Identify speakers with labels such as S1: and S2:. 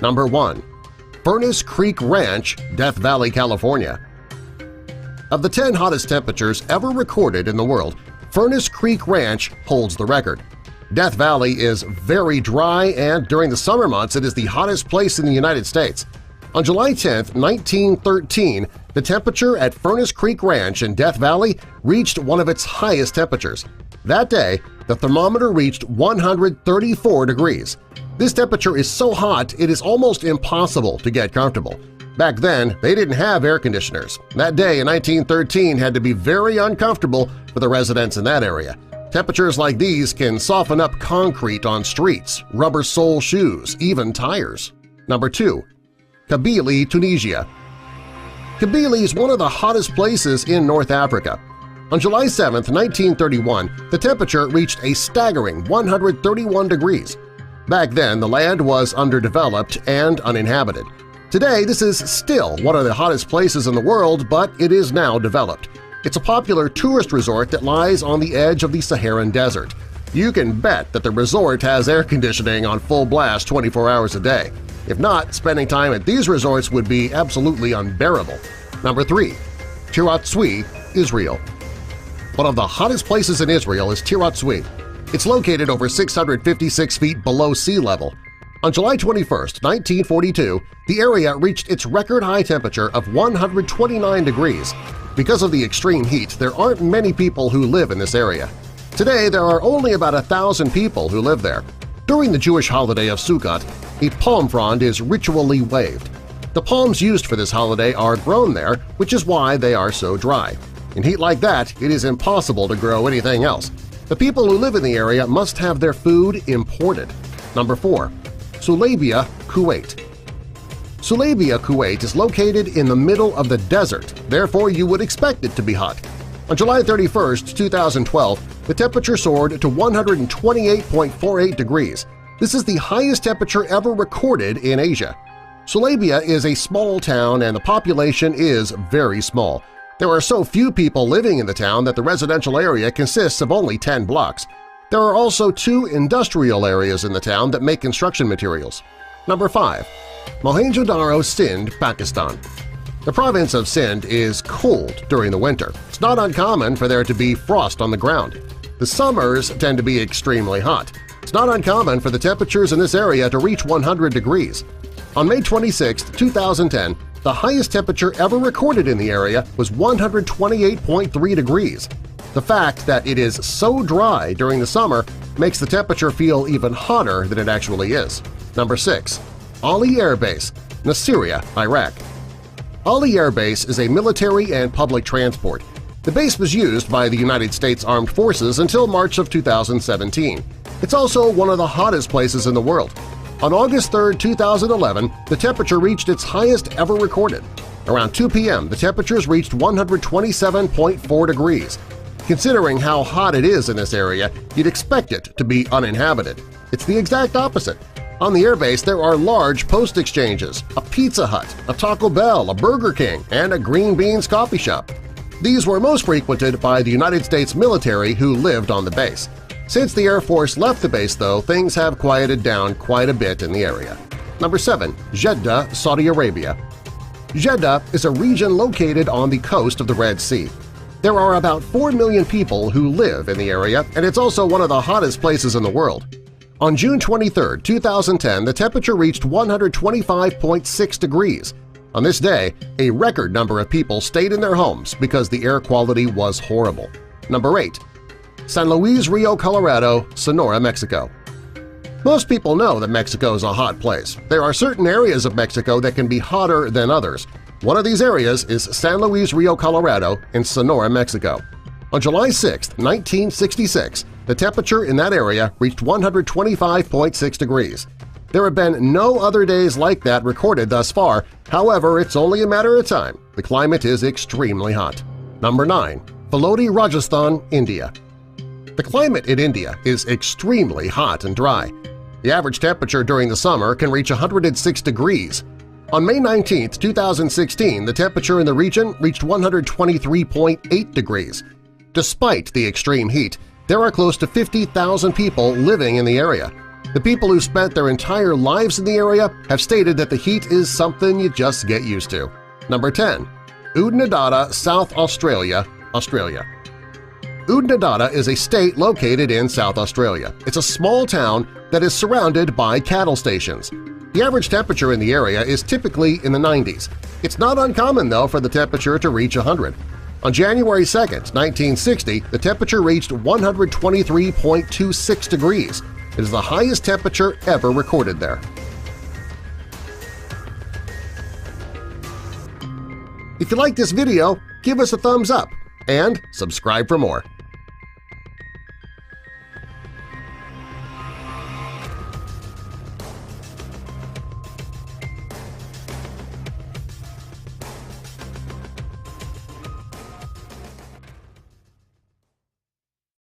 S1: Number 1. Furnace Creek Ranch, Death Valley, California. Of the 10 hottest temperatures ever recorded in the world, Furnace Creek Ranch holds the record. Death Valley is very dry, and during the summer months it is the hottest place in the United States. On July 10, 1913, the temperature at Furnace Creek Ranch in Death Valley reached one of its highest temperatures. That day, the thermometer reached 134 degrees. This temperature is so hot it is almost impossible to get comfortable. Back then, they didn't have air conditioners. That day in 1913 had to be very uncomfortable for the residents in that area. Temperatures like these can soften up concrete on streets, rubber sole shoes, even tires. Number 2. Kabylie, Tunisia. Kabylie is one of the hottest places in North Africa. On July 7, 1931, the temperature reached a staggering 131 degrees. Back then, the land was underdeveloped and uninhabited. Today, this is still one of the hottest places in the world, but it is now developed. It's a popular tourist resort that lies on the edge of the Saharan Desert. You can bet that the resort has air conditioning on full blast 24 hours a day. If not, spending time at these resorts would be absolutely unbearable. Number 3. Tirat Zwi, Israel. One of the hottest places in Israel is Tirat Zwi. It's located over 656 feet below sea level. On July 21, 1942, the area reached its record-high temperature of 129 degrees. Because of the extreme heat, there aren't many people who live in this area. Today, there are only about 1,000 people who live there. During the Jewish holiday of Sukkot, a palm frond is ritually waved. The palms used for this holiday are grown there, which is why they are so dry. In heat like that, it is impossible to grow anything else. The people who live in the area must have their food imported. Number 4. Sulabia, Kuwait. Sulabia, Kuwait is located in the middle of the desert, therefore you would expect it to be hot. On July 31, 2012, the temperature soared to 128.48 degrees. This is the highest temperature ever recorded in Asia. Sulabia is a small town and the population is very small. There are so few people living in the town that the residential area consists of only 10 blocks. There are also 2 industrial areas in the town that make construction materials. Number 5. Mohenjo-Daro, Sindh, Pakistan. The province of Sindh is cold during the winter. It's not uncommon for there to be frost on the ground. The summers tend to be extremely hot. It's not uncommon for the temperatures in this area to reach 100 degrees. On May 26, 2010, the highest temperature ever recorded in the area was 128.3 degrees. The fact that it is so dry during the summer makes the temperature feel even hotter than it actually is. Number 6. Ali Air Base, Nasiriyah, Iraq. Ali Air Base is a military and public transport. The base was used by the United States Armed Forces until March of 2017. It's also one of the hottest places in the world. On August 3, 2011, the temperature reached its highest ever recorded. Around 2 p.m., the temperatures reached 127.4 degrees. Considering how hot it is in this area, you'd expect it to be uninhabited. It's the exact opposite. On the airbase, there are large post exchanges, a Pizza Hut, a Taco Bell, a Burger King, and a Green Beans coffee shop. These were most frequented by the United States military who lived on the base. Since the Air Force left the base, though, things have quieted down quite a bit in the area. Number 7. Jeddah, Saudi Arabia. Jeddah is a region located on the coast of the Red Sea. There are about 4 million people who live in the area, and it's also one of the hottest places in the world. On June 23, 2010, the temperature reached 125.6 degrees. On this day, a record number of people stayed in their homes because the air quality was horrible. Number 8. San Luis Rio Colorado, Sonora, Mexico. Most people know that Mexico is a hot place. There are certain areas of Mexico that can be hotter than others. One of these areas is San Luis Rio Colorado in Sonora, Mexico. On July 6, 1966, the temperature in that area reached 125.6 degrees. There have been no other days like that recorded thus far, however, it's only a matter of time. The climate is extremely hot. Number 9. Phalodi, Rajasthan, India. The climate in India is extremely hot and dry. The average temperature during the summer can reach 106 degrees. On May 19, 2016, the temperature in the region reached 123.8 degrees. Despite the extreme heat, there are close to 50,000 people living in the area. The people who spent their entire lives in the area have stated that the heat is something you just get used to. Number 10. Oodnadatta, South Australia, Australia. Oodnadatta is a state located in South Australia. It's a small town that is surrounded by cattle stations. The average temperature in the area is typically in the 90s. It's not uncommon, though, for the temperature to reach 100. On January 2, 1960, the temperature reached 123.26 degrees. It is the highest temperature ever recorded there. If you like this video, give us a thumbs up and subscribe for more.